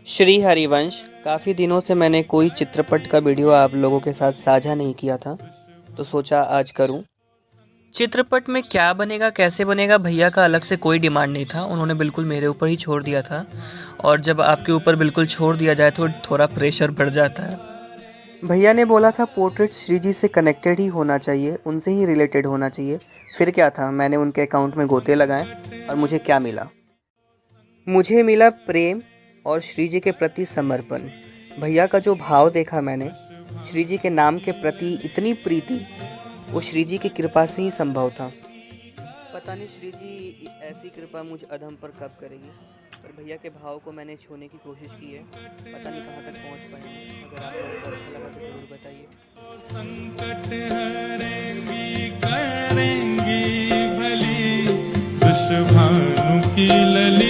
श्री हरिवंश, काफ़ी दिनों से मैंने कोई चित्रपट का वीडियो आप लोगों के साथ साझा नहीं किया था, तो सोचा आज करूं। चित्रपट में क्या बनेगा कैसे बनेगा भैया का अलग से कोई डिमांड नहीं था, उन्होंने बिल्कुल मेरे ऊपर ही छोड़ दिया था। और जब आपके ऊपर बिल्कुल छोड़ दिया जाए तो थोड़ा प्रेशर बढ़ जाता है। भैया ने बोला था पोर्ट्रेट श्री जी से कनेक्टेड ही होना चाहिए, उनसे ही रिलेटेड होना चाहिए। फिर क्या था, मैंने उनके अकाउंट में गोते लगाए और मुझे क्या मिला? मुझे मिला प्रेम और श्री जी के प्रति समर्पण। भैया का जो भाव देखा मैंने, श्री जी के नाम के प्रति इतनी प्रीति, वो श्री जी की कृपा से ही संभव था। पता नहीं श्री जी ऐसी कृपा मुझ अधम पर कब करेगी, पर भैया के भाव को मैंने छूने की कोशिश की है। पता नहीं कहाँ तक पहुँच पाएंगे। अगर आप लोगों को अच्छा लगा तो ज़रूर बताइए। संकट हरेंगी करेंगी भली, वृषभानु की लली।